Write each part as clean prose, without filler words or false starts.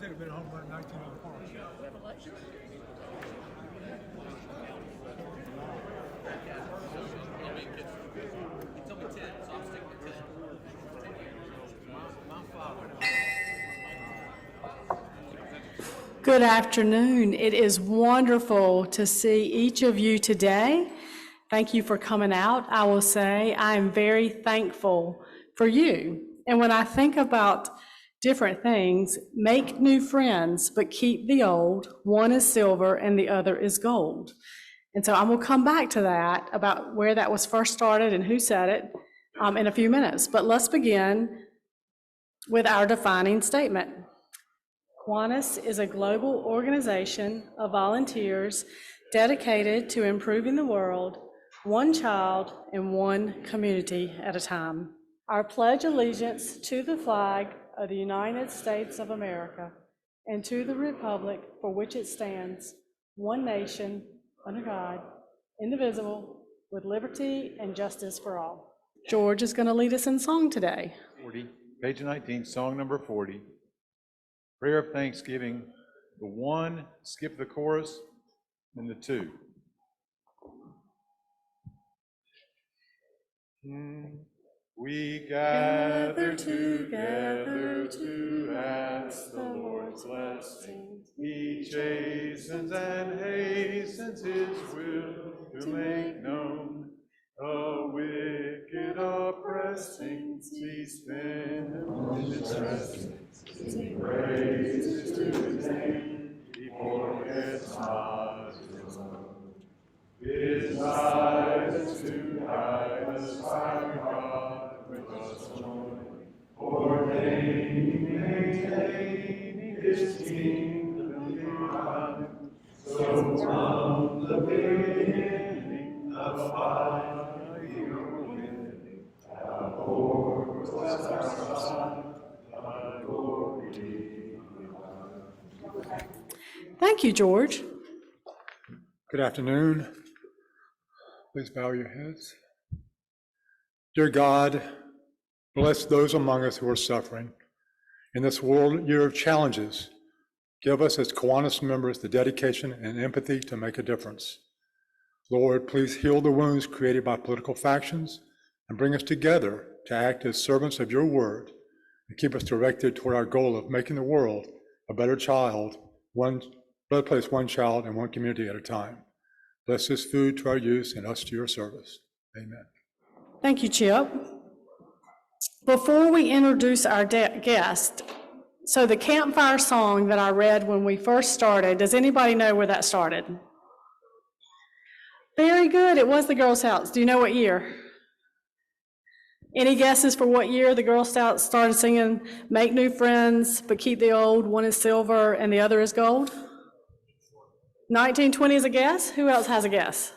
said it'd been home run 1904. He told me 10, so I'm sticking to 10. My father. Good afternoon. It is wonderful to see each of you today. Thank you for coming out. I will say I am very thankful for you. And when I think about different things, make new friends, but keep the old. One is silver and the other is gold. And so I will come back to that, about where that was first started and who said it, in a few minutes. But let's begin with our defining statement. Kiwanis is a global organization of volunteers dedicated to improving the world, one child and one community at a time. I pledge allegiance to the flag of the United States of America and to the republic for which it stands, one nation, under God, indivisible, with liberty and justice for all. George is going to lead us in song today. 40, page 19, song number 40. Prayer of Thanksgiving, the 1, skip the chorus, and the 2. We gather together to ask the Lord's blessing. He chastens and hastens His will to make known. The wicked oppressing cease then from its rest. Sing praises to His name, He forgets not His own. His guidance to guide us, our God, with us join, ordaining, maintaining His kingdom divine. So from the beginning of mighty winning, our Lord was our Son, our Lord divine. Thank you, George. Good afternoon. Please bow your heads. Dear God, bless those among us who are suffering. In this world year of challenges, give us as Kiwanis members the dedication and empathy to make a difference. Lord, please heal the wounds created by political factions and bring us together to act as servants of your word and keep us directed toward our goal of making the world a better place, one child and one community at a time. Bless this food to our use and us to your service. Amen. Thank you, Chip. Before we introduce our guest, so the campfire song that I read when we first started, does anybody know where that started? Very good. It was the Girl Scouts. Do you know what year? Any guesses for what year the Girl Scouts started singing Make New Friends, but Keep the Old, one is silver and the other is gold? 1920 is a guess? Who else has a guess?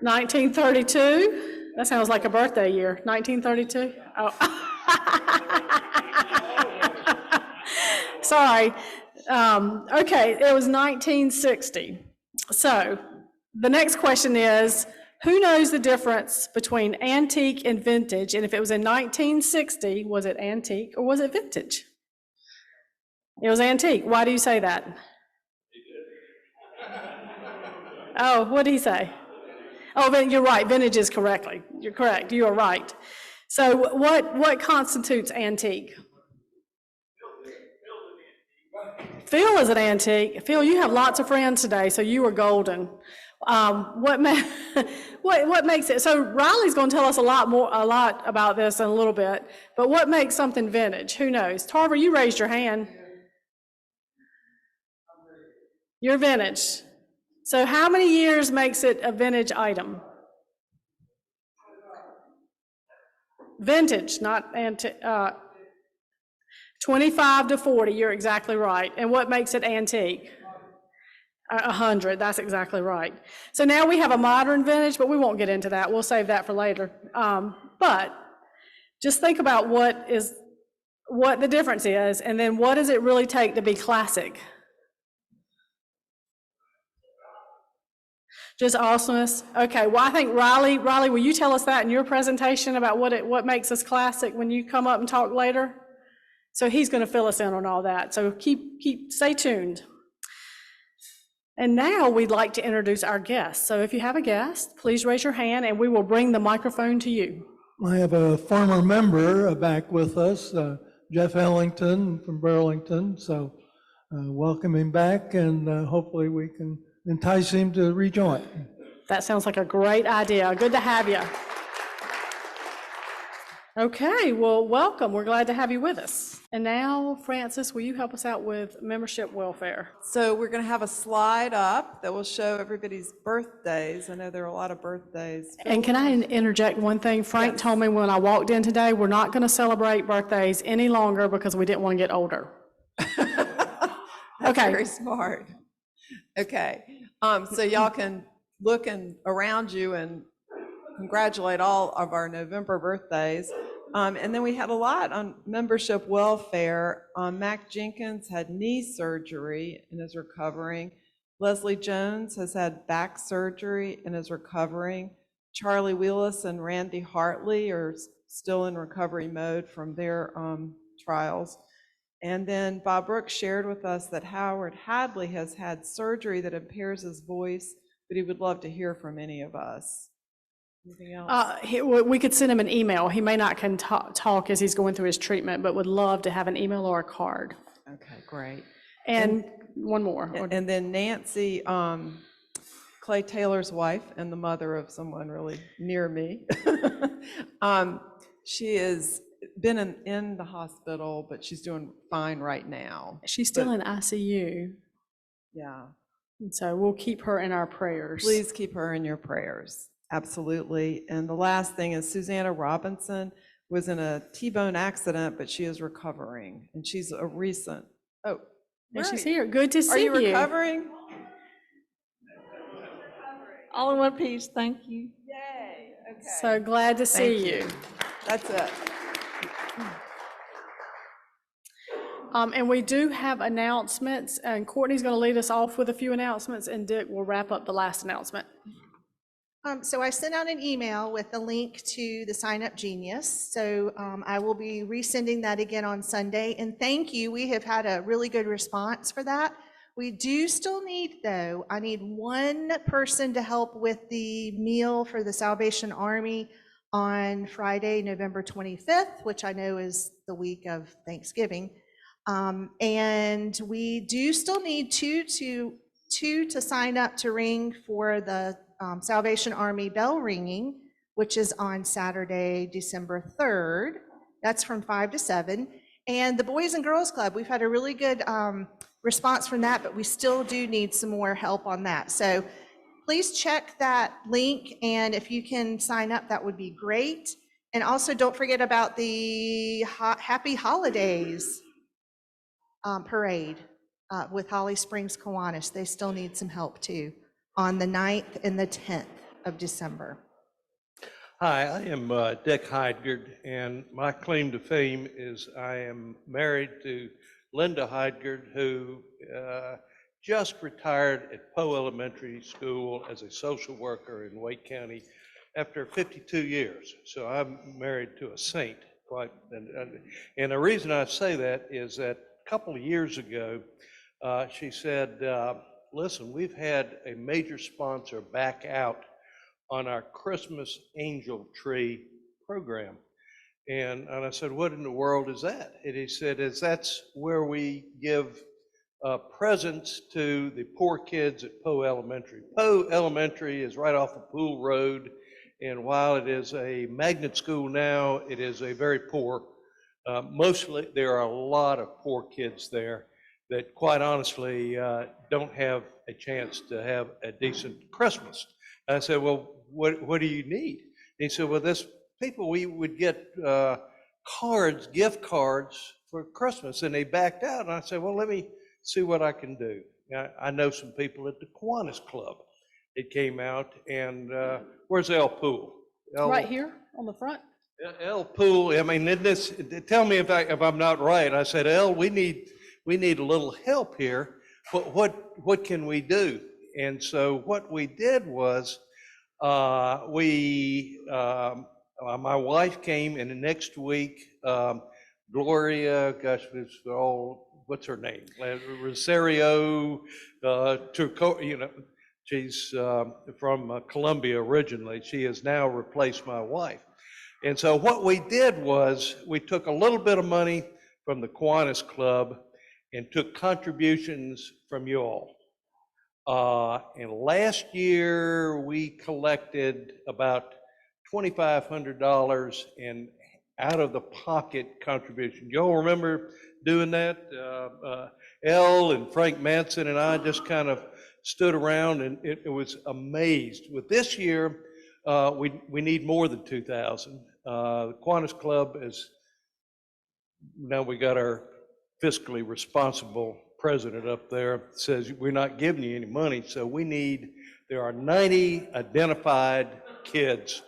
1932? That sounds like a birthday year. 1932? Oh. Sorry. Okay, it was 1960. So the next question is, who knows the difference between antique and vintage? And if it was in 1960, was it antique or was it vintage? It was antique. Why do you say that? Oh, what did he say? Oh, you're right. Vintage is correctly. You're correct. You are right. So what constitutes antique? Phil is an antique. Phil, you have lots of friends today, so you are golden. What makes it? So Riley's going to tell us a lot about this in a little bit. But what makes something vintage? Who knows? Tarver, you raised your hand. You're vintage. So how many years makes it a vintage item? Vintage, not antique. 25 to 40, you're exactly right. And what makes it antique? 100, that's exactly right. So now we have a modern vintage, but we won't get into that. We'll save that for later. But just think about what the difference is, and then what does it really take to be classic? Just awesomeness. Okay, well, I think Riley, will you tell us that in your presentation about what makes us classic when you come up and talk later? So he's going to fill us in on all that. So stay tuned. And now we'd like to introduce our guests. So if you have a guest, please raise your hand and we will bring the microphone to you. I have a former member back with us, Jeff Ellington from Burlington. So welcome him back, and hopefully we can entice him to rejoin. That sounds like a great idea. Good to have you. Okay, well, welcome. We're glad to have you with us. And now, Francis, will you help us out with membership welfare? So we're going to have a slide up that will show everybody's birthdays. I know there are a lot of birthdays. And can I interject one thing? Frank told me when I walked in today, we're not going to celebrate birthdays any longer because we didn't want to get older. Okay. Very smart. Okay. So y'all can look around you and congratulate all of our November birthdays. And then we had a lot on membership welfare. Mac Jenkins had knee surgery and is recovering. Leslie Jones has had back surgery and is recovering. Charlie Wheelis and Randy Hartley are still in recovery mode from their trials. And then Bob Brooks shared with us that Howard Hadley has had surgery that impairs his voice, but he would love to hear from any of us. Anything else? We could send him an email. He may not can talk as he's going through his treatment, but would love to have an email or a card. Okay, great. And one more. And then Nancy, Clay Taylor's wife and the mother of someone really near me. She has been in the hospital, but she's doing fine right now. She's still in ICU. Yeah. And so we'll keep her in our prayers. Please keep her in your prayers. Absolutely. And the last thing is Susanna Robinson was in a T-bone accident, but she is recovering. And she's a recent, And she's right. here. Good to see you. Are you recovering? All in one piece, thank you. Yay. Okay. So glad to see Thank you. That's it. And we do have announcements, and Courtney's going to lead us off with a few announcements, and Dick will wrap up the last announcement. So I sent out an email with a link to the Sign Up Genius. So I will be resending that again on Sunday. And thank you. We have had a really good response for that. We do still need, though, I need one person to help with the meal for the Salvation Army on Friday, November 25th, which I know is the week of Thanksgiving. And we do still need two to sign up to ring for the Salvation Army bell ringing, which is on Saturday, December 3rd. That's from 5 to 7. And the Boys and Girls Club, we've had a really good response from that, but we still do need some more help on that. So please check that link, and if you can sign up, that would be great. And also don't forget about the Happy Holidays parade with Holly Springs Kiwanis. They still need some help too, on the 9th and the 10th of December. Hi, I am Dick Heidgard, and my claim to fame is I am married to Linda Heidgard, who just retired at Poe Elementary School as a social worker in Wake County after 52 years. So I'm married to a saint. And the reason I say that is that a couple of years ago, she said, listen, we've had a major sponsor back out on our Christmas angel tree program. And I said, what in the world is that? And he said, that's where we give presents to the poor kids at Poe Elementary. Poe Elementary is right off of Pool Road. And while it is a magnet school now, it is a very poor, mostly there are a lot of poor kids there that quite honestly don't have a chance to have a decent Christmas. And I said, well, what do you need? And he said, well, we would get cards, gift cards for Christmas, and they backed out. And I said, well, let me see what I can do. I know some people at the Kiwanis Club. It came out, and where's El Pool? Right here on the front. El Pool, I mean, tell me if I'm not right. I said, El, we need a little help here, but what can we do? And so what we did was, my wife came, and the next week, Gloria, gosh, what's her name? Rosario, Turco, she's from Colombia originally. She has now replaced my wife. And so what we did was we took a little bit of money from the Kiwanis Club and took contributions from you all. And last year we collected about $2,500 in out-of-the-pocket contribution. Y'all remember doing that? Elle and Frank Manson and I just kind of stood around and it was amazed. With this year, we need more than 2,000. The Kiwanis Club is, now we got our fiscally responsible president up there, says we're not giving you any money, so there are 90 identified kids.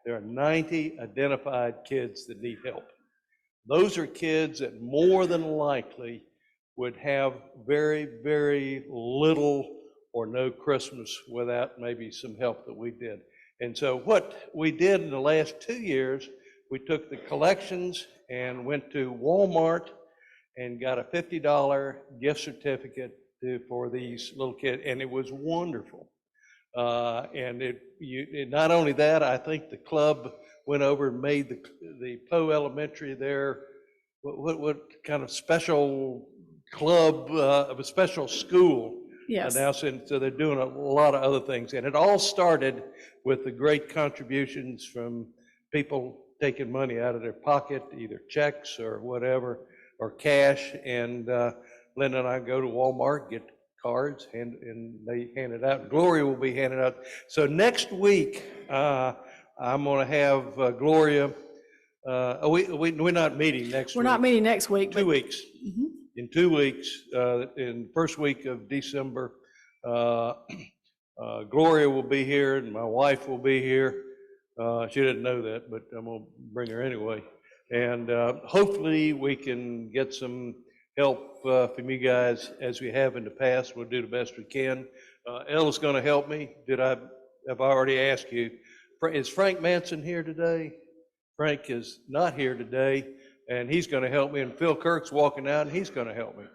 There are 90 identified kids that need help. Those are kids that more than likely would have very, very little or no Christmas without maybe some help that we did. And so what we did in the last 2 years, we took the collections and went to Walmart and got a $50 gift certificate for these little kids, and it was wonderful. And not only that, I think the club went over and made the Poe Elementary there, what kind of special club, of a special school. Yes. Now, so they're doing a lot of other things. And it all started with the great contributions from people taking money out of their pocket, either checks or whatever, or cash. And Linda and I go to Walmart, get cards, and they hand it out. Gloria will be handing out. So next week, I'm going to have Gloria. We're not meeting next week. We're not meeting next week. 2 weeks. Mhm. In 2 weeks, in the first week of December, Gloria will be here and my wife will be here. She didn't know that, but I'm going to bring her anyway. And hopefully we can get some help from you guys as we have in the past. We'll do the best we can. Ella's going to help me. Have I already asked you? Is Frank Manson here today? Frank is not here today, and he's going to help me. And Phil Kirk's walking out, and he's going to help me.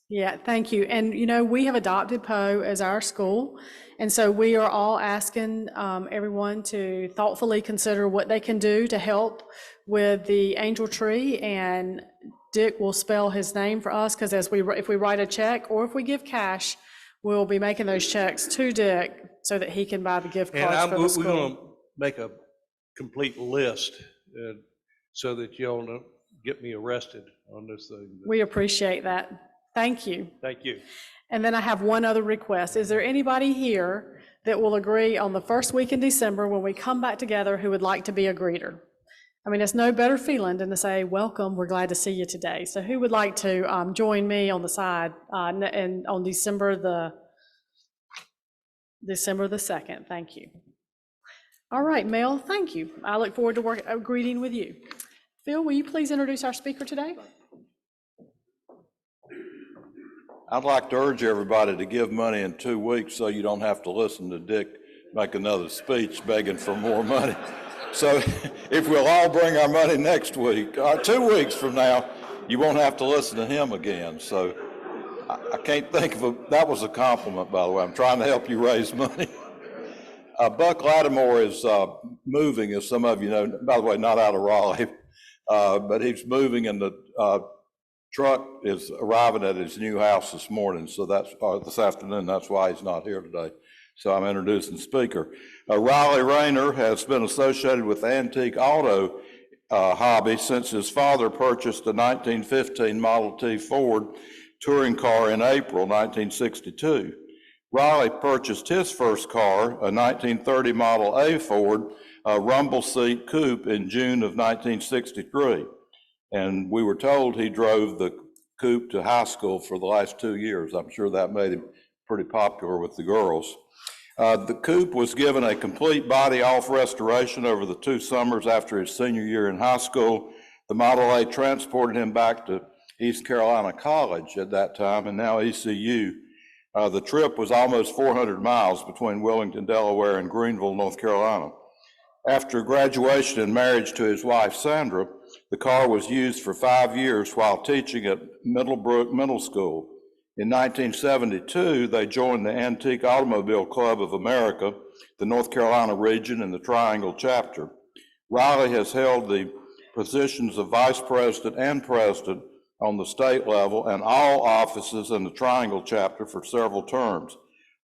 Yeah, thank you. And we have adopted Poe as our school. And so we are all asking everyone to thoughtfully consider what they can do to help with the angel tree. And Dick will spell his name for us, because if we write a check or if we give cash, we'll be making those checks to Dick so that he can buy the gift cards for the school. We're going to make a complete list so that y'all don't get me arrested on this thing. We appreciate that. Thank you. Thank you. And then I have one other request. Is there anybody here that will agree on the first week in December when we come back together who would like to be a greeter? I mean, it's no better feeling than to say, welcome, we're glad to see you today. So who would like to join me on the side and on December the 2nd? Thank you. All right, Mel, thank you. I look forward to greeting with you. Phil, will you please introduce our speaker today? I'd like to urge everybody to give money in 2 weeks so you don't have to listen to Dick make another speech begging for more money. So if we'll all bring our money next week, 2 weeks from now, you won't have to listen to him again. So I can't think of that was a compliment, by the way. I'm trying to help you raise money. Buck Lattimore is moving, as some of you know, by the way, not out of Raleigh, but he's moving, and the truck is arriving at his new house this morning, so this afternoon, that's why he's not here today. So I'm introducing the speaker. Riley Reiner has been associated with the antique auto hobby since his father purchased a 1915 Model T Ford touring car in April 1962. Riley purchased his first car, a 1930 Model A Ford rumble seat coupe, in June of 1963. And we were told he drove the coupe to high school for the last 2 years. I'm sure that made him pretty popular with the girls. The coupe was given a complete body-off restoration over the 2 summers after his senior year in high school. The Model A transported him back to East Carolina College at that time, and now ECU. The trip was almost 400 miles between Wilmington, Delaware, and Greenville, North Carolina. After graduation and marriage to his wife, Sandra, The car was used for 5 years while teaching at Millbrook Middle School. In 1972, they joined the Antique Automobile Club of America, the North Carolina region, and the Triangle Chapter. Raleigh has held the positions of vice president and president on the state level and all offices in the Triangle Chapter for several terms.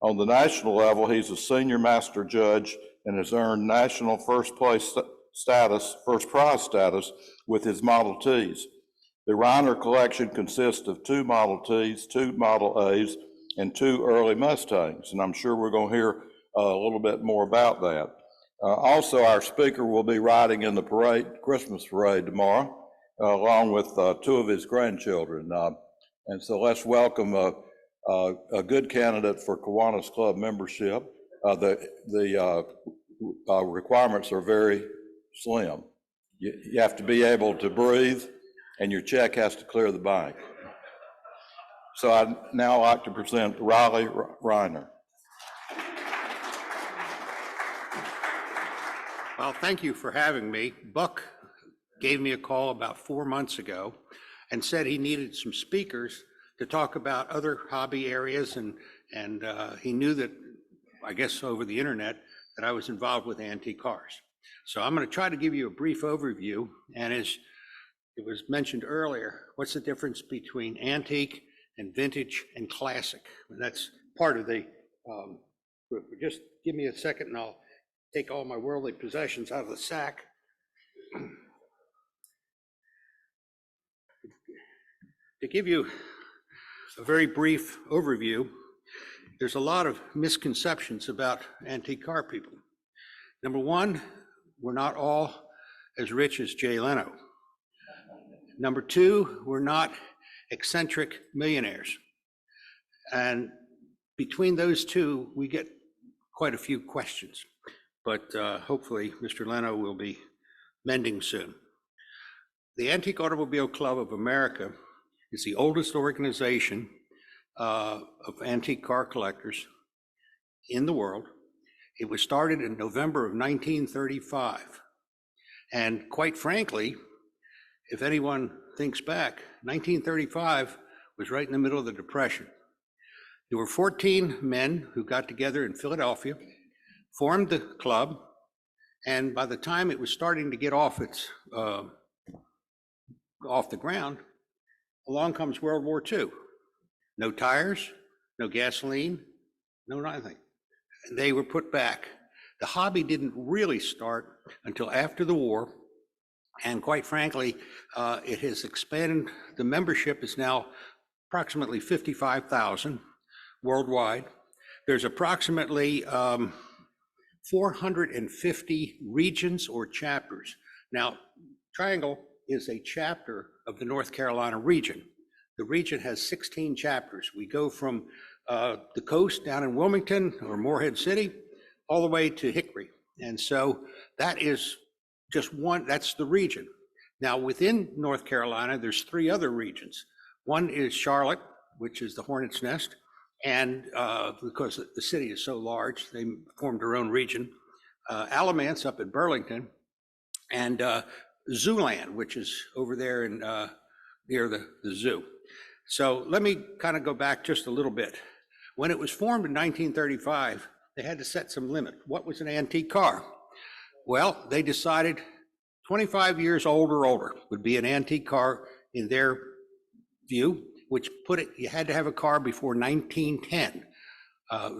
On the national level, he's a senior master judge and has earned national first prize status with his Model Ts. The Reiner collection consists of 2 Model Ts, 2 Model As, and 2 early Mustangs, and I'm sure we're going to hear a little bit more about that. Also, our speaker will be riding in the parade, Christmas parade tomorrow, along with 2 of his grandchildren. And so let's welcome a good candidate for Kiwanis Club membership. The requirements are very slim. You have to be able to breathe, and your check has to clear the bank. So I'd now like to present Raleigh Reiner. Well, thank you for having me. Buck gave me a call about 4 months ago and said he needed some speakers to talk about other hobby areas, and he knew that, I guess over the internet, that I was involved with antique cars. So I'm going to try to give you a brief overview, and as it was mentioned earlier, what's the difference between antique and vintage and classic? And that's part of the group. Just give me a second and I'll take all my worldly possessions out of the sack. To give you a very brief overview, there's a lot of misconceptions about antique car people. Number one, we're not all as rich as Jay Leno. Number two, we're not eccentric millionaires. And between those two, we get quite a few questions. But hopefully Mr. Leno will be mending soon. The Antique Automobile Club of America is the oldest organization of antique car collectors in the world. It was started in November of 1935. And quite frankly, if anyone thinks back, 1935 was right in the middle of the Depression. There were 14 men who got together in Philadelphia, formed the club, and by the time it was starting to get off the ground, along comes World War II. No tires, no gasoline, no nothing. And they were put back. The hobby didn't really start until after the war, and quite frankly, it has expanded. The membership is now approximately 55,000 worldwide. There's approximately 450 regions or chapters. Now, Triangle is a chapter of the North Carolina region. The region has 16 chapters. We go from the coast down in Wilmington or Morehead City all the way to Hickory. And so that is just one, that's the region. Now within North Carolina, there's 3 other regions. One is Charlotte, which is the Hornet's Nest. And because the city is so large, they formed their own region. Alamance up at Burlington, and Zooland, which is over there in near the zoo. So let me kind of go back just a little bit. When it was formed in 1935, they had to set some limit. What was an antique car? Well, they decided 25 years old or older would be an antique car in their view, which put it, you had to have a car before 1910.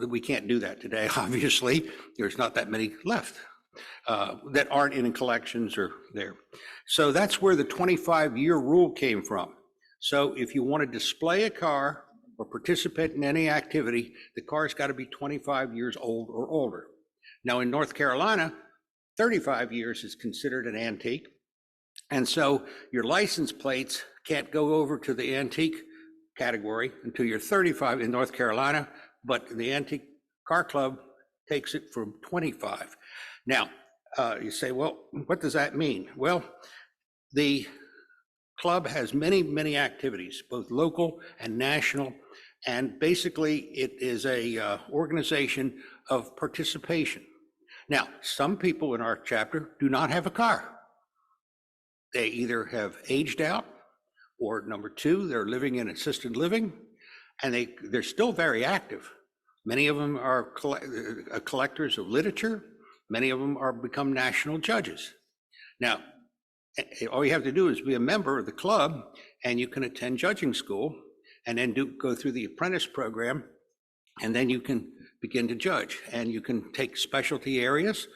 We can't do that today, obviously. There's not that many left that aren't in collections or there. So that's where the 25-year rule came from. So if you want to display a car or participate in any activity, the car's got to be 25 years old or older. Now in North Carolina, 35 years is considered an antique. And so your license plates can't go over to the antique category until you're 35 in North Carolina, but the Antique Car Club takes it from 25. Now, you say, well, what does that mean? Well, the club has many, many activities, both local and national, and basically it is a organization of participation. Now, some people in our chapter do not have a car. they either have aged out, or number two, they're living in assisted living, and they're still very active. Many of them are collectors of literature. Many of them are become national judges. Now, all you have to do is be a member of the club, and you can attend judging school, and then go through the apprentice program, and then you can begin to judge, and you can take specialty areas.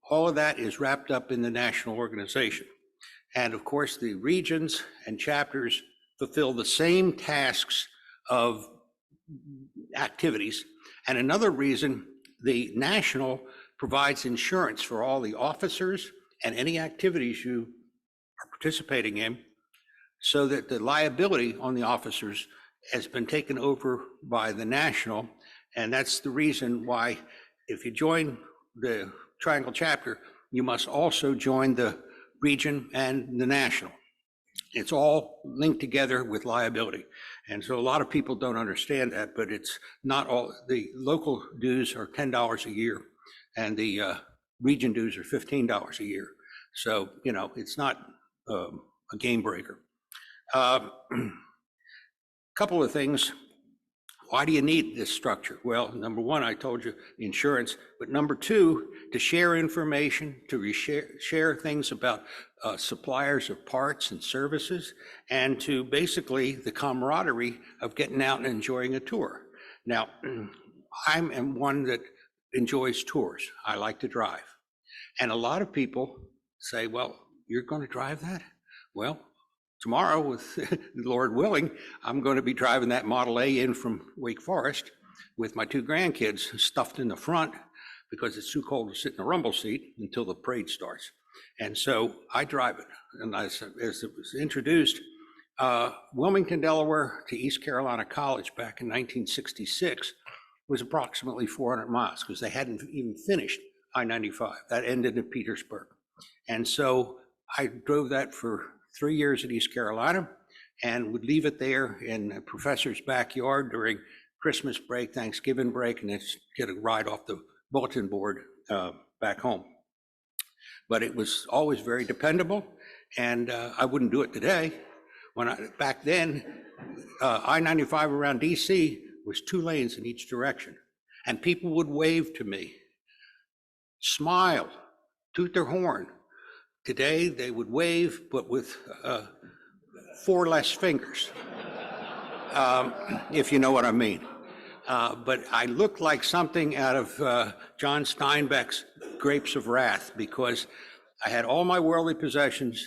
All of that is wrapped up in the national organization. And of course, the regions and chapters fulfill the same tasks of activities. And another reason, the national provides insurance for all the officers and any activities you are participating in, so that the liability on the officers has been taken over by the national. And that's the reason why, if you join the Triangle chapter, you must also join the region and the national. It's all linked together with liability. And so a lot of people don't understand that, but it's not all. The local dues are $10 a year, and the region dues are $15 a year. So, you know, it's not a game breaker. Couple of things. Why do you need this structure? Well, number one, I told you, insurance, but number two, to share information, to share things about suppliers of parts and services, and to basically the camaraderie of getting out and enjoying a tour. Now, I'm one that enjoys tours. I like to drive. And a lot of people say, well, you're going to drive that? Well, tomorrow, with Lord willing, I'm going to be driving that Model A in from Wake Forest with my two grandkids stuffed in the front, because it's too cold to sit in a rumble seat until the parade starts. And so I drive it. And as it was introduced, Wilmington, Delaware to East Carolina College back in 1966 was approximately 400 miles, because they hadn't even finished I-95. That ended in Petersburg. And so I drove that for 3 years at East Carolina, and would leave it there in a professor's backyard during Christmas break, Thanksgiving break, and then get a ride off the bulletin board back home. But it was always very dependable, and I wouldn't do it today. Back then, I-95 around DC was 2 lanes in each direction, and people would wave to me, smile, toot their horn. Today, they would wave, but with 4 less fingers, if you know what I mean. But I looked like something out of John Steinbeck's Grapes of Wrath, because I had all my worldly possessions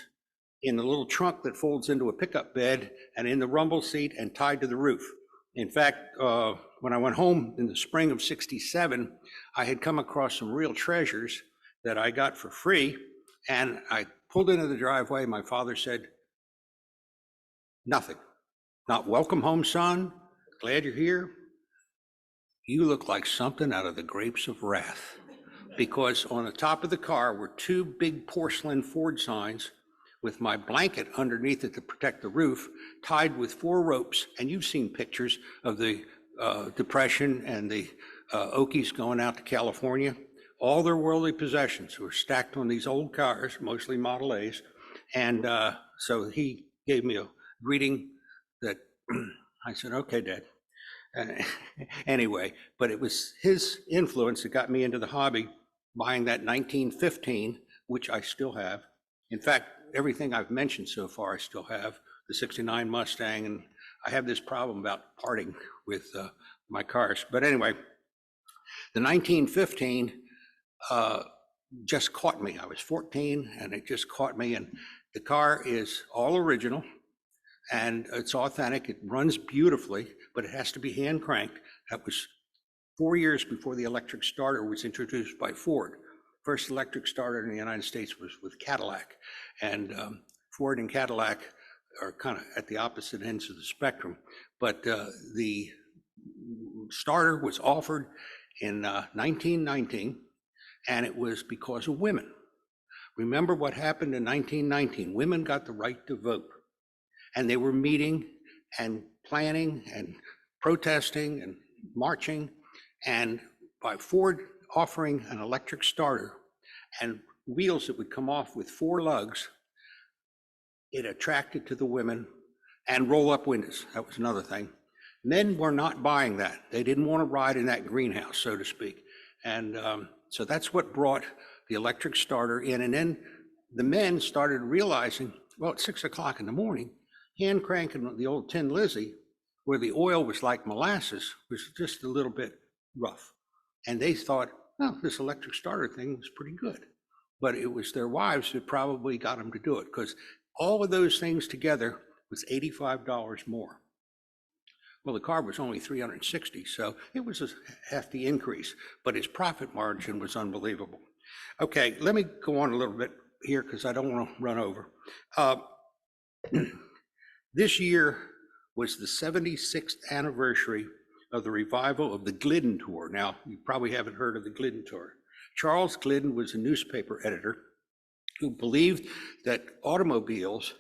in the little trunk that folds into a pickup bed, and in the rumble seat, and tied to the roof. In fact, when I went home in the spring of '67, I had come across some real treasures that I got for free. And I pulled into the driveway. My father said, nothing. Not welcome home, son. Glad you're here. You look like something out of the Grapes of Wrath. Because on the top of the car were 2 big porcelain Ford signs with my blanket underneath it to protect the roof, tied with 4 ropes. And you've seen pictures of the Depression and the Okies going out to California. All their worldly possessions were stacked on these old cars, mostly Model A's. And so he gave me a greeting that I said, okay, Dad. Anyway, but it was his influence that got me into the hobby, buying that 1915, which I still have. In fact, everything I've mentioned so far, I still have. The '69 Mustang, and I have this problem about parting with my cars. But anyway, the 1915, just caught me. I was 14 and it just caught me, and the car is all original and it's authentic. It runs beautifully, but it has to be hand cranked. That was 4 years before the electric starter was introduced by Ford. First electric starter in the United States was with Cadillac, and Ford and Cadillac are kind of at the opposite ends of the spectrum. But the starter was offered in 1919, and it was because of women. Remember what happened in 1919. Women got the right to vote, and they were meeting and planning and protesting and marching, and by Ford offering an electric starter and wheels that would come off with 4 lugs, it attracted to the women, and roll-up windows. That was another thing. Men were not buying that. They didn't want to ride in that greenhouse, so to speak. And so that's what brought the electric starter in. And then the men started realizing, well, at 6 o'clock in the morning, hand cranking the old Tin Lizzie, where the oil was like molasses, was just a little bit rough. And they thought, oh, this electric starter thing was pretty good. But it was their wives that probably got them to do it, because all of those things together was $85 more. Well, the car was only $360, so it was a hefty increase, but his profit margin was unbelievable. Okay, let me go on a little bit here because I don't want to run over. This year was the 76th anniversary of the revival of the Glidden Tour. Now, you probably haven't heard of the Glidden Tour. Charles Glidden was a newspaper editor who believed that automobiles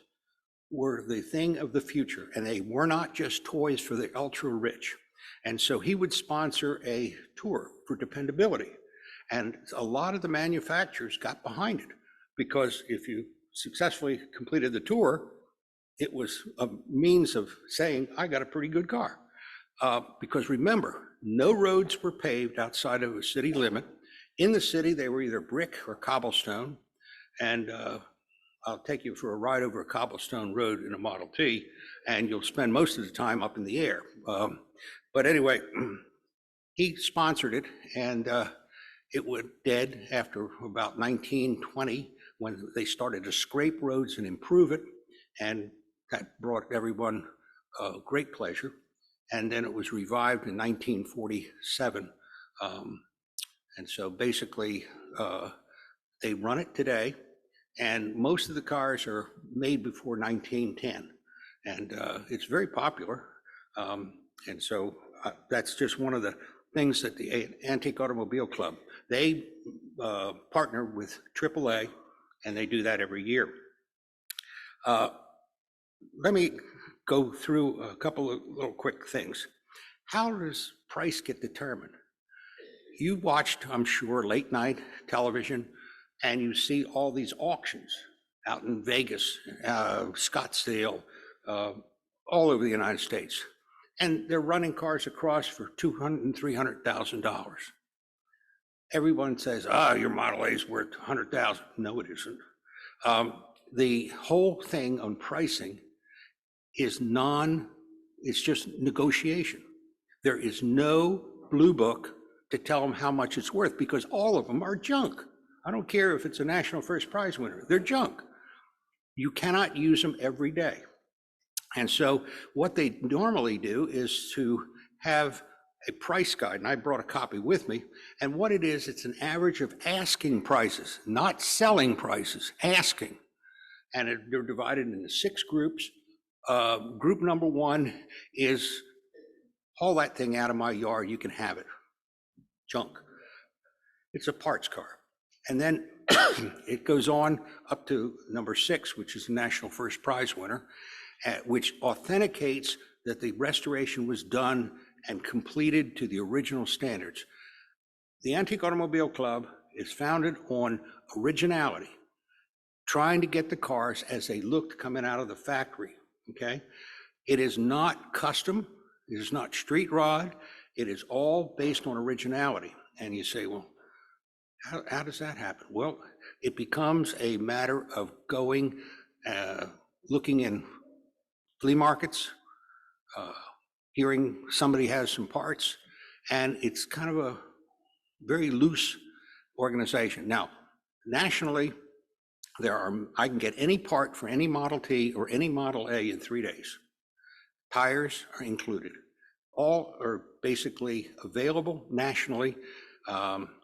were the thing of the future, and they were not just toys for the ultra rich. And so he would sponsor a tour for dependability. And a lot of the manufacturers got behind it, because if you successfully completed the tour, it was a means of saying, I got a pretty good car. Because remember, no roads were paved outside of a city limit. In the city, they were either brick or cobblestone. And I'll take you for a ride over a cobblestone road in a Model T, and you'll spend most of the time up in the air. But anyway, he sponsored it, and it went dead after about 1920, when they started to scrape roads and improve it, and that brought everyone great pleasure. And then it was revived in 1947. And so basically, they run it today. And most of the cars are made before 1910, and it's very popular. And so that's just one of the things that the Antique Automobile Club, they partner with AAA, and they do that every year. Let me go through a couple of little quick things. How does price get determined? You watched, I'm sure, late night television, and you see all these auctions out in Vegas, Scottsdale, all over the United States. And they're running cars across for $200,000 and $300,000. Everyone says, your Model A is worth $100,000. No, it isn't. The whole thing on pricing is it's just negotiation. There is no blue book to tell them how much it's worth, because all of them are junk. I don't care if it's a national first prize winner, they're junk. You cannot use them every day. And so what they normally do is to have a price guide, and I brought a copy with me, and what it is, it's an average of asking prices, not selling prices, asking. And they're divided into 6 groups. Group number 1 is, haul that thing out of my yard, you can have it. Junk. It's a parts car. And then it goes on up to number 6, which is the National First Prize winner, which authenticates that the restoration was done and completed to the original standards. The Antique Automobile Club is founded on originality, trying to get the cars as they looked coming out of the factory, okay? It is not custom, it is not street rod, it is all based on originality. And you say, well, how does that happen? Well, it becomes a matter of going, looking in flea markets, hearing somebody has some parts, and it's kind of a very loose organization. Now, nationally, I can get any part for any Model T or any Model A in 3 days. Tires are included. All are basically available nationally.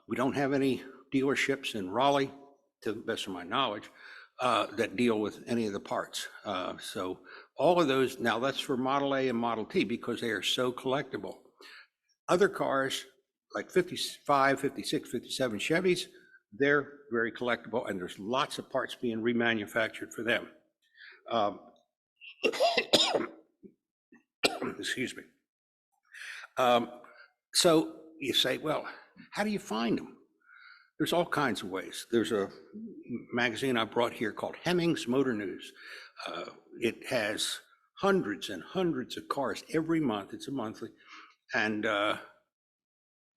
We don't have any dealerships in Raleigh, to the best of my knowledge, that deal with any of the parts. So all of those, now that's for Model A and Model T because they are so collectible. Other cars, like 55, 56, 57 Chevys, they're very collectible, and there's lots of parts being remanufactured for them. Excuse me. So you say, well, how do you find them? There's all kinds of ways. There's a magazine I brought here called Hemmings Motor News. It has hundreds and hundreds of cars every month. It's a monthly, and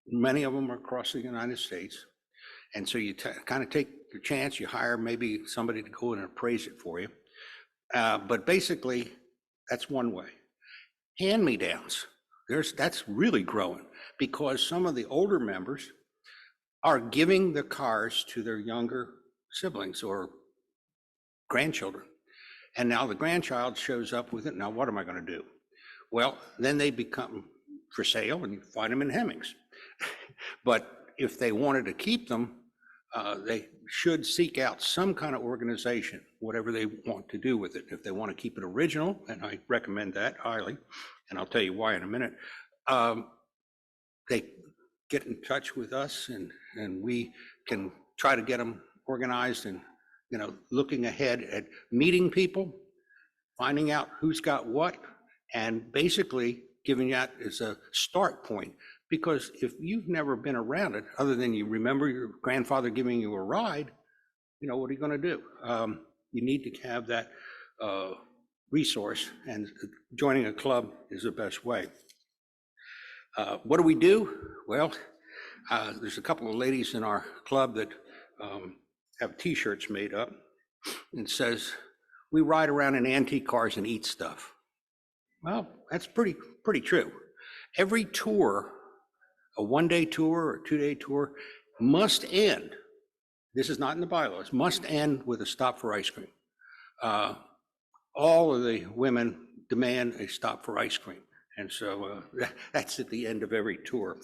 many of them are across the United States. And so you kind of take your chance. You hire maybe somebody to go in and appraise it for you. But basically, that's one way. Hand-me-downs, that's really growing because some of the older members are giving the cars to their younger siblings or grandchildren. And now the grandchild shows up with it. Now, what am I going to do? Well, then they become for sale and you find them in Hemmings. But if they wanted to keep them, they should seek out some kind of organization, whatever they want to do with it. If they want to keep it original, and I recommend that highly, and I'll tell you why in a minute, they get in touch with us and we can try to get them organized and, looking ahead at meeting people, finding out who's got what, and basically giving that as a start point. Because if you've never been around it, other than you remember your grandfather giving you a ride, what are you going to do? You need to have that resource, and joining a club is the best way. What do we do? Well, there's a couple of ladies in our club that have T-shirts made up and says, we ride around in antique cars and eat stuff. Well, that's pretty true. Every tour, a one-day tour or two-day tour, must end, this is not in the bylaws, must end with a stop for ice cream. All of the women demand a stop for ice cream. And so that's at the end of every tour.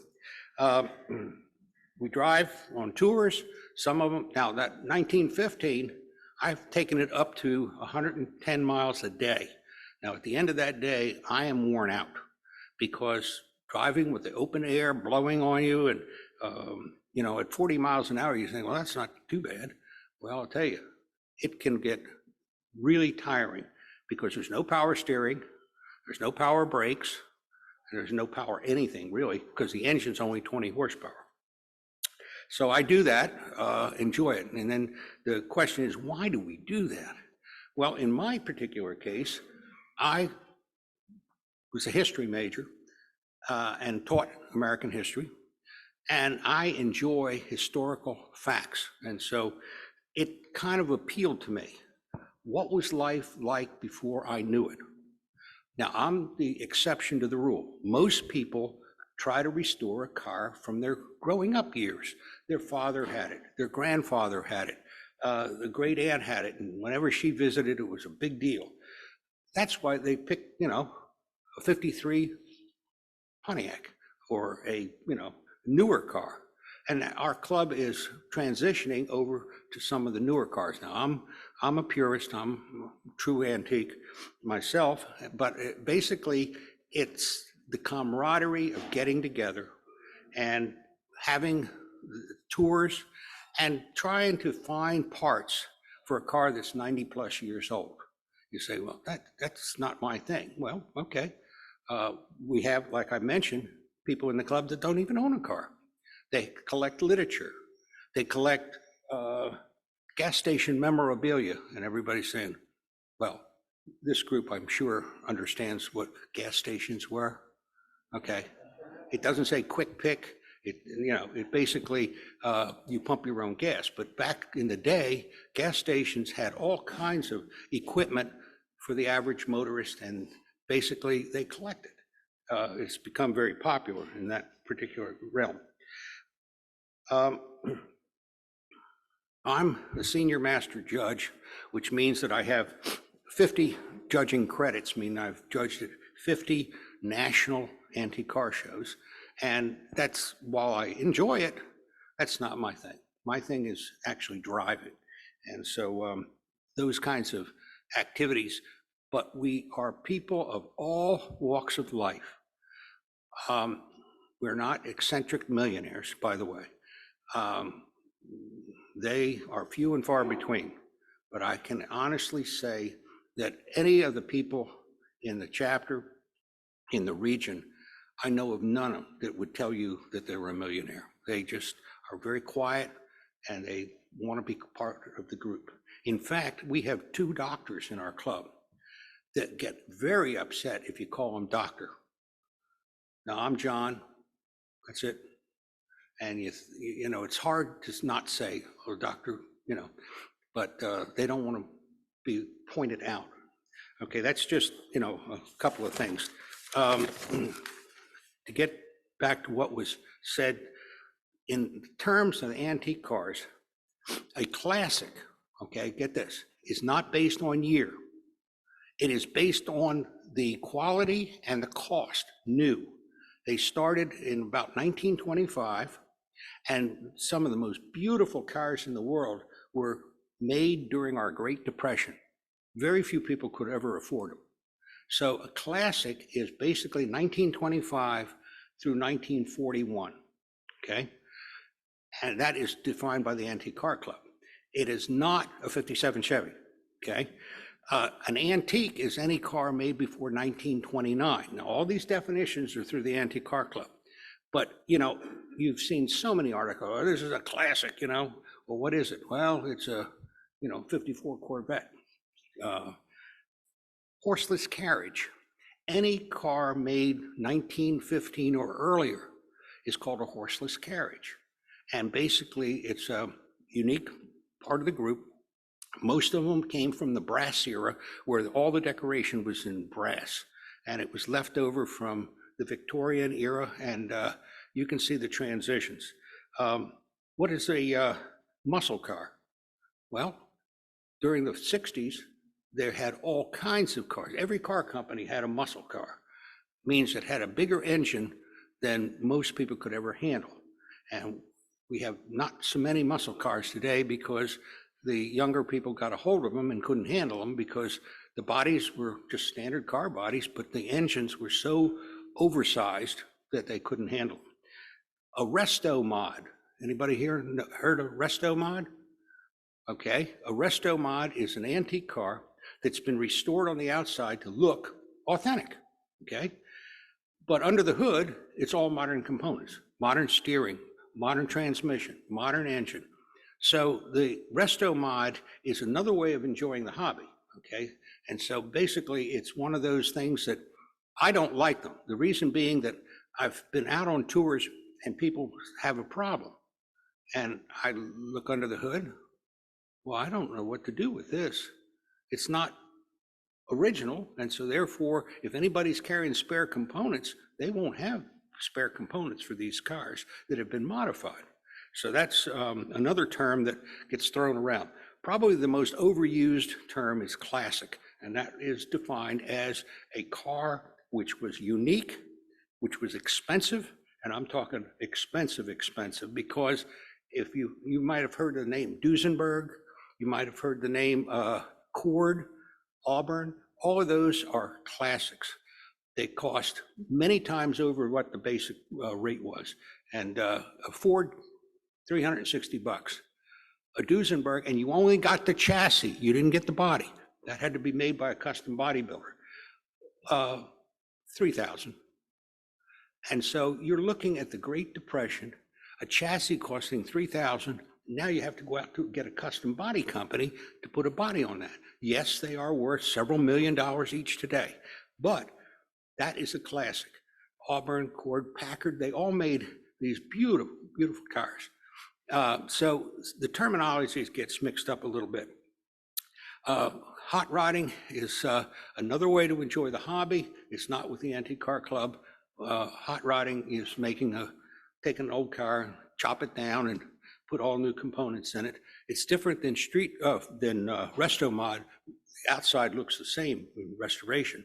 We drive on tours, some of them, now that 1915, I've taken it up to 110 miles a day. Now at the end of that day, I am worn out because driving with the open air blowing on you and, at 40 miles an hour, you think, well, that's not too bad. Well, I'll tell you, it can get really tiring because there's no power steering, there's no power brakes, and there's no power anything really because the engine's only 20 horsepower. So I do that, enjoy it. And then the question is, why do we do that? Well, in my particular case, I was a history major and taught American history, and I enjoy historical facts. And so it kind of appealed to me. What was life like before I knew it? Now, I'm the exception to the rule. Most people try to restore a car from their growing up years. Their father had it, their grandfather had it, the great aunt had it, and whenever she visited, it was a big deal. That's why they picked, a 53 Pontiac or a, newer car. And our club is transitioning over to some of the newer cars. Now, I'm a purist, I'm a true antique myself, but basically it's the camaraderie of getting together and having tours and trying to find parts for a car that's 90 plus years old. You say, well, that's not my thing. Well, okay. We have, like I mentioned, people in the club that don't even own a car. They collect literature. They collect gas station memorabilia, and everybody's saying, well, this group, I'm sure, understands what gas stations were. Okay. It doesn't say quick pick. It basically, you pump your own gas. But back in the day, gas stations had all kinds of equipment for the average motorist, and basically they collected. It's become very popular in that particular realm. I'm a senior master judge, which means that I have 50 judging credits, meaning I've judged at 50 national antique car shows. And that's, while I enjoy it, that's not my thing. My thing is actually driving. And so those kinds of activities, but we are people of all walks of life. We're not eccentric millionaires, by the way. They are few and far between, but I can honestly say that any of the people in the chapter, in the region, I know of none of them that would tell you that they were a millionaire. They just are very quiet, and they want to be part of the group. In fact, we have 2 doctors in our club that get very upset if you call them doctor. Now, I'm John, that's it. And you know, it's hard to not say, oh, doctor, you know, but they don't want to be pointed out. Okay, that's just, you know, a couple of things. To get back to what was said, in terms of antique cars, a classic, okay, get this, is not based on year. It is based on the quality and the cost, new. They started in about 1925, and some of the most beautiful cars in the world were made during our Great Depression. Very few people could ever afford them. So a classic is basically 1925 through 1941, okay? And that is defined by the Antique Car Club. It is not a 57 Chevy, okay? An antique is any car made before 1929. Now, all these definitions are through the Antique Car Club. But, you know, you've seen so many articles, oh, this is a classic, you know. Well, what is it? Well, it's a, you know, 54 Corvette. Horseless carriage. Any car made 1915 or earlier is called a horseless carriage. And basically, it's a unique part of the group. Most of them came from the brass era, where all the decoration was in brass. And it was left over from the Victorian era, and you can see the transitions. What is a muscle car? Well, during the 60s, they had all kinds of cars. Every car company had a muscle car. Means it had a bigger engine than most people could ever handle. And we have not so many muscle cars today because the younger people got a hold of them and couldn't handle them because the bodies were just standard car bodies, but the engines were so oversized that they couldn't handle them. A resto mod. Anybody here heard of resto mod? Okay, a resto mod is an antique car that's been restored on the outside to look authentic, okay? But under the hood, it's all modern components, modern steering, modern transmission, modern engine. So the resto mod is another way of enjoying the hobby, okay? And so basically it's one of those things that I don't like them. The reason being that I've been out on tours and people have a problem. And I look under the hood, well, I don't know what to do with this. It's not original, and so therefore, if anybody's carrying spare components, they won't have spare components for these cars that have been modified. So that's another term that gets thrown around. Probably the most overused term is classic, and that is defined as a car which was unique, which was expensive, and I'm talking expensive, because if you might have heard the name Duesenberg, you might have heard the name Cord, Auburn, all of those are classics. They cost many times over what the basic rate was. And a Ford, $360. A Duesenberg, and you only got the chassis, you didn't get the body. That had to be made by a custom bodybuilder. $3,000. And so you're looking at the Great Depression, a chassis costing $3,000. Now you have to go out to get a custom body company to put a body on that. Yes, they are worth several $1 million each today, but that is a classic. Auburn, Cord, Packard, they all made these beautiful, beautiful cars. So the terminology gets mixed up a little bit. Hot rodding is another way to enjoy the hobby. It's not with the Antique Car Club. Hot rodding is taking an old car, chop it down, and put all new components in it. It's different than resto mod. The outside looks the same in restoration,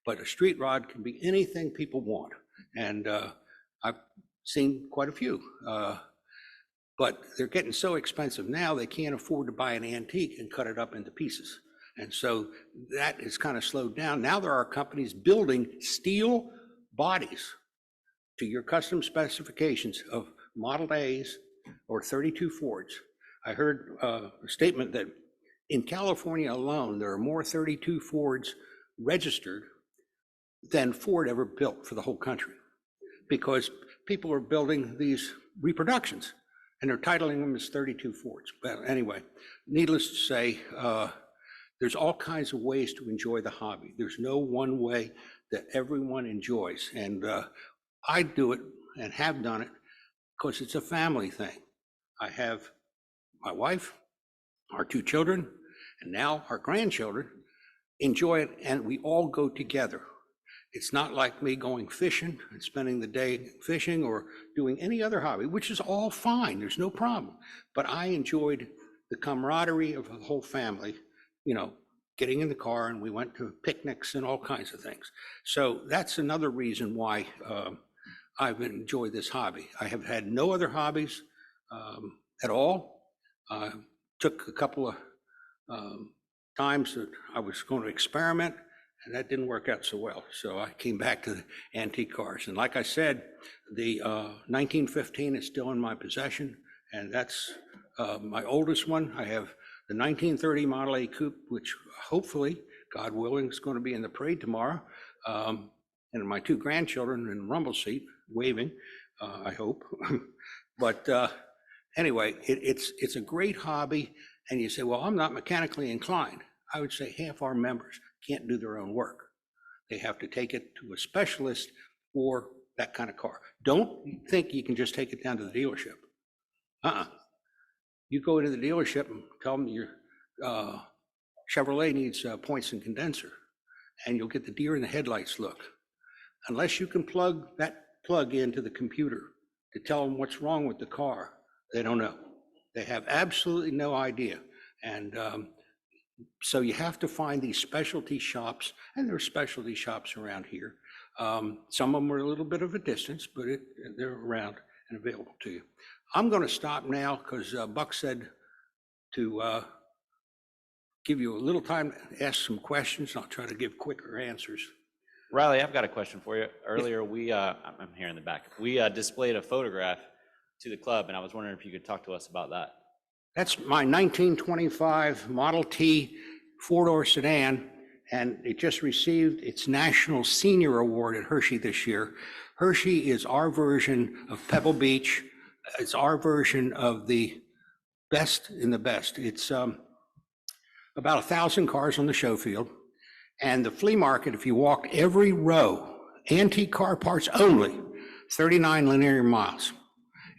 but a street rod can be anything people want. And I've seen quite a few, but they're getting so expensive now, they can't afford to buy an antique and cut it up into pieces. And so that is kind of slowed down. Now there are companies building steel bodies to your custom specifications of Model A's or 32 Fords. I heard a statement that in California alone, there are more 32 Fords registered than Ford ever built for the whole country, because people are building these reproductions. and they're titling them as 32 Fords. But anyway, needless to say, there's all kinds of ways to enjoy the hobby. There's no one way that everyone enjoys. And I do it and have done it because it's a family thing. I have my wife, our 2 children, and now our grandchildren enjoy it, and we all go together. It's not like me going fishing and spending the day fishing or doing any other hobby, which is all fine. There's no problem. But I enjoyed the camaraderie of the whole family, you know, getting in the car, and we went to picnics and all kinds of things. So that's another reason why I've enjoyed this hobby. I have had no other hobbies at all. Took a couple of times that I was going to experiment, and that didn't work out so well. So I came back to the antique cars. And like I said, the 1915 is still in my possession, and that's my oldest one. I have the 1930 Model A coupe, which hopefully, God willing, is going to be in the parade tomorrow. And my 2 grandchildren in the rumble seat, waving, I hope. But anyway, it's a great hobby. And you say, well, I'm not mechanically inclined. I would say half our members can't do their own work. They have to take it to a specialist for that kind of car. Don't think you can just take it down to the dealership. You go into the dealership and tell them your Chevrolet needs points and condenser, and you'll get the deer in the headlights look. Unless you can plug that plug into the computer to tell them what's wrong with the car, they don't know. They have absolutely no idea. And so you have to find these specialty shops, and there are specialty shops around here. Some of them are a little bit of a distance, but they're around and available to you. I'm going to stop now because Buck said to give you a little time to ask some questions. I'll try to give quicker answers. Riley, I've got a question for you. Earlier, I'm here in the back. We displayed a photograph to the club, and I was wondering if you could talk to us about that. That's my 1925 Model T 4-door sedan, and it just received its National Senior Award at Hershey this year. Hershey is our version of Pebble Beach. It's our version of the best in the best. It's about 1,000 cars on the show field. And the flea market, if you walk every row, antique car parts only, 39 linear miles.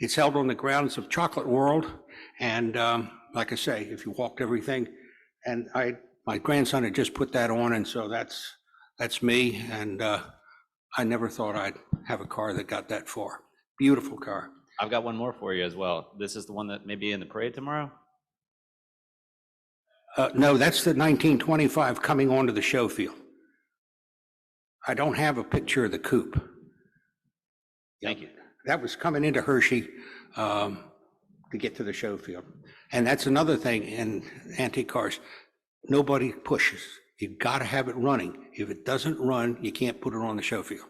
It's held on the grounds of Chocolate World. And like I say, if you walked everything, and my grandson had just put that on, and so that's me. And I never thought I'd have a car that got that far. Beautiful car. I've got one more for you as well. This is the one that may be in the parade tomorrow? No, that's the 1925 coming onto the show field. I don't have a picture of the coupe. Thank you. That was coming into Hershey to get to the show field. And that's another thing in antique cars. Nobody pushes. You've got to have it running. If it doesn't run, you can't put it on the show field.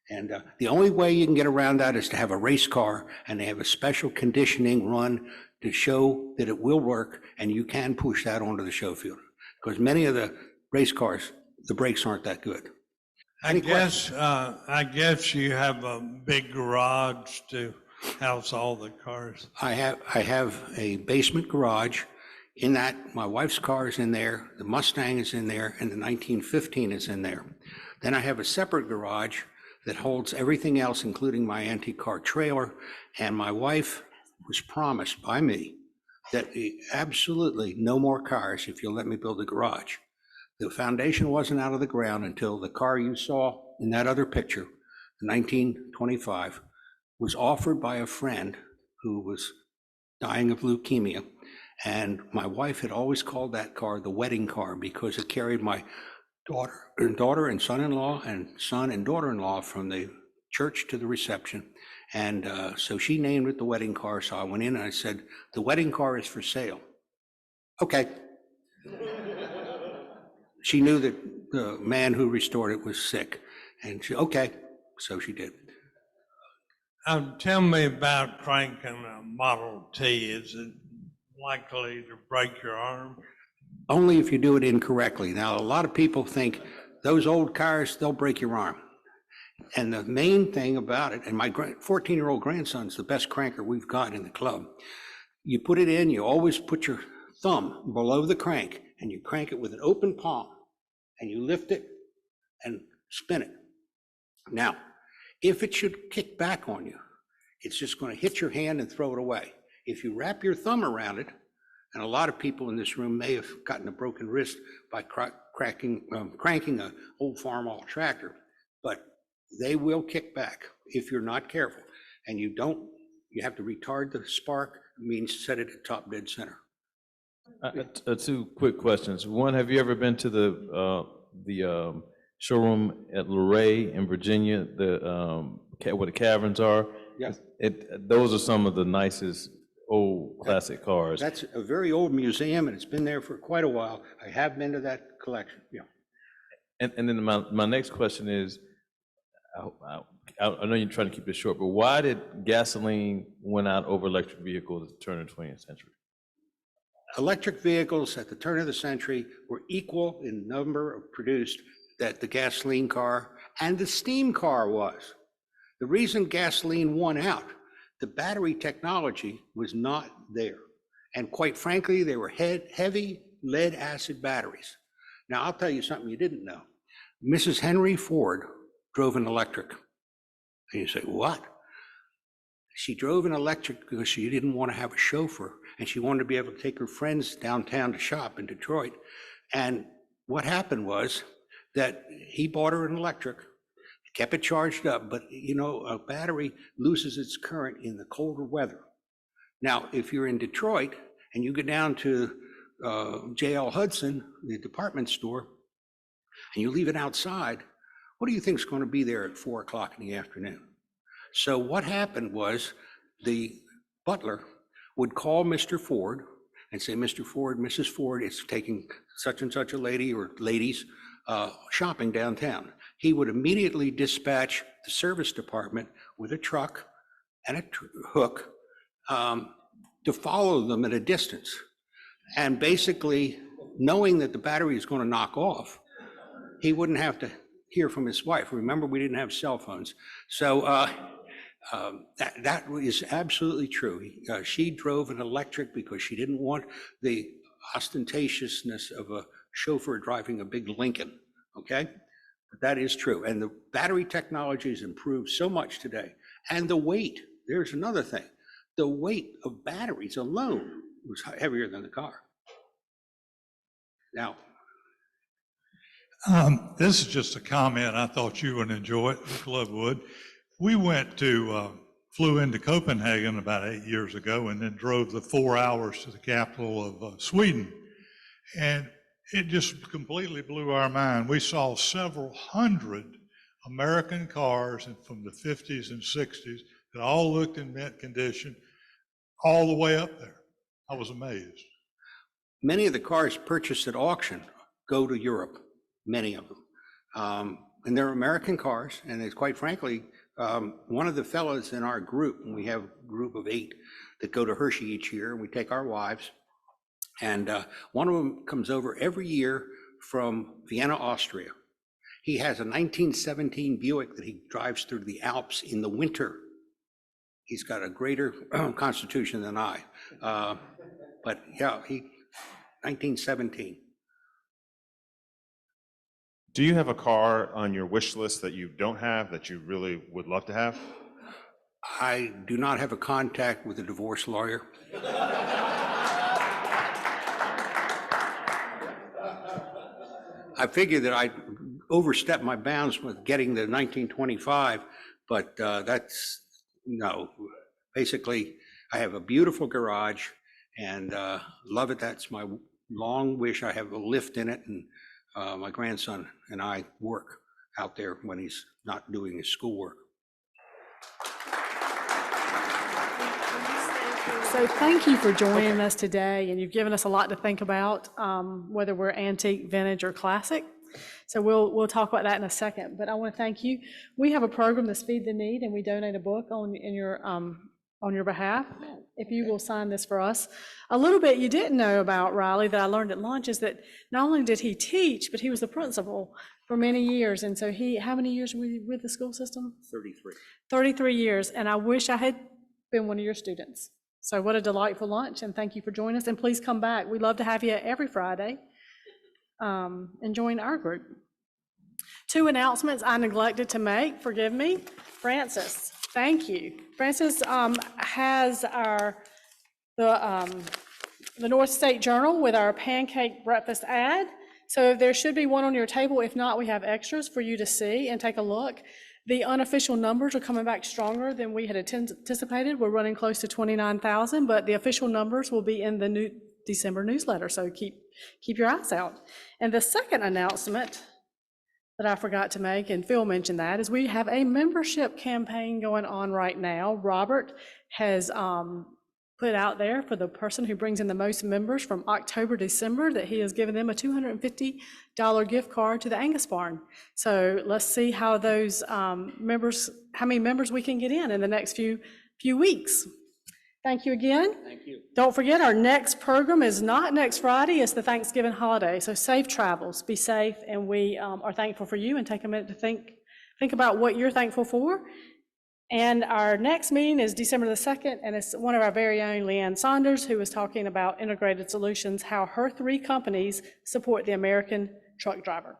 And the only way you can get around that is to have a race car, and they have a special conditioning run to show that it will work, and you can push that onto the show field. Because many of the race cars, the brakes aren't that good. I guess you have a big garage to house all the cars. I have a basement garage. In that, my wife's car is in there, the Mustang is in there, and the 1915 is in there. Then I have a separate garage that holds everything else, including my antique car trailer. And my wife was promised by me that absolutely no more cars if you'll let me build a garage. The foundation wasn't out of the ground until the car you saw in that other picture, the 1925, was offered by a friend who was dying of leukemia. And my wife had always called that car the wedding car because it carried my daughter and son-in-law and son and daughter-in-law from the church to the reception. And so she named it the wedding car. So I went in and I said, the wedding car is for sale. Okay. She knew that the man who restored it was sick. And she, okay. So she did. Tell me about cranking a Model T. Is it likely to break your arm? Only if you do it incorrectly. Now, a lot of people think those old cars, they'll break your arm. And the main thing about it, and my 14-year-old grandson's the best cranker we've got in the club. You put it in, you always put your thumb below the crank, and you crank it with an open palm, and you lift it and spin it. Now, if it should kick back on you, it's just going to hit your hand and throw it away. If you wrap your thumb around it, and a lot of people in this room may have gotten a broken wrist by cranking an old farm-all tractor, but they will kick back if you're not careful. And you have to retard the spark, means set it at top dead center. Two quick questions. One, have you ever been to the showroom at Raleigh in Virginia, where the caverns are? Yes. Those are some of the nicest old classic cars. That's a very old museum, and it's been there for quite a while. I have been to that collection, yeah. And then my next question is, I know you're trying to keep this short, but why did gasoline win out over electric vehicles at the turn of the 20th century? Electric vehicles at the turn of the century were equal in number of produced that the gasoline car and the steam car was. The reason gasoline won out, the battery technology was not there. And quite frankly, they were heavy lead acid batteries. Now, I'll tell you something you didn't know. Mrs. Henry Ford drove an electric. And you say, what? She drove an electric because she didn't want to have a chauffeur, and she wanted to be able to take her friends downtown to shop in Detroit. And what happened was that he bought her an electric, kept it charged up, but you know, a battery loses its current in the colder weather. Now, if you're in Detroit and you go down to J.L. Hudson, the department store, and you leave it outside, what do you think is going to be there at 4 o'clock in the afternoon? So what happened was the butler would call Mr. Ford and say, Mr. Ford, Mrs. Ford is taking such and such a lady or ladies shopping downtown. He would immediately dispatch the service department with a truck and a hook to follow them at a distance. And basically, knowing that the battery is going to knock off, he wouldn't have to hear from his wife. Remember, we didn't have cell phones. So that is absolutely true. She drove an electric because she didn't want the ostentatiousness of a chauffeur driving a big Lincoln, okay? But that is true. And the battery technology has improved so much today. And the weight, there's another thing. The weight of batteries alone was heavier than the car. Now, this is just a comment. I thought you would enjoy it, the club would. We flew into Copenhagen about 8 years ago and then drove the 4 hours to the capital of Sweden. And it just completely blew our mind. We saw several hundred American cars from the 50s and 60s that all looked in mint condition all the way up there. I was amazed. Many of the cars purchased at auction go to Europe, many of them. And they're American cars, and it's quite frankly, one of the fellows in our group, and we have a group of 8 that go to Hershey each year, and we take our wives, and one of them comes over every year from Vienna, Austria. He has a 1917 Buick that he drives through the Alps in the winter. He's got a greater constitution than I. But yeah, 1917. Do you have a car on your wish list that you don't have that you really would love to have? I do not have a contact with a divorce lawyer. I figured that I overstepped my bounds with getting the 1925, but that's, no. Basically, I have a beautiful garage and love it. That's my long wish. I have a lift in it, and my grandson and I work out there when he's not doing his schoolwork. So thank you for joining us today, and you've given us a lot to think about, whether we're antique, vintage, or classic. So we'll talk about that in a second, but I want to thank you. We have a program, the Feed the Need, and we donate a book in your on your behalf, if you will sign this for us. A little bit you didn't know about Riley that I learned at lunch is that not only did he teach, but he was the principal for many years. And so how many years were you with the school system? 33. 33 years, and I wish I had been one of your students. So what a delightful lunch, and thank you for joining us, and please come back. We'd love to have you every Friday and join our group. 2 announcements I neglected to make, forgive me. Francis, thank you. Francis has the North State Journal with our pancake breakfast ad. So there should be one on your table. If not, we have extras for you to see and take a look. The unofficial numbers are coming back stronger than we had anticipated. We're running close to 29,000, but the official numbers will be in the new December newsletter, so keep your eyes out. And the second announcement that I forgot to make, and Phil mentioned that, is we have a membership campaign going on right now. Robert has put out there for the person who brings in the most members from October to December that he has given them a $250 gift card to the Angus Barn. So let's see how those how many members we can get in the next few weeks. Thank you again. Thank you. Don't forget, our next program is not next Friday, it's the Thanksgiving holiday. So safe travels, be safe, and we are thankful for you, and take a minute to think about what you're thankful for. And our next meeting is December the 2nd, and it's one of our very own Leanne Saunders, who is talking about integrated solutions, how her 3 companies support the American truck driver.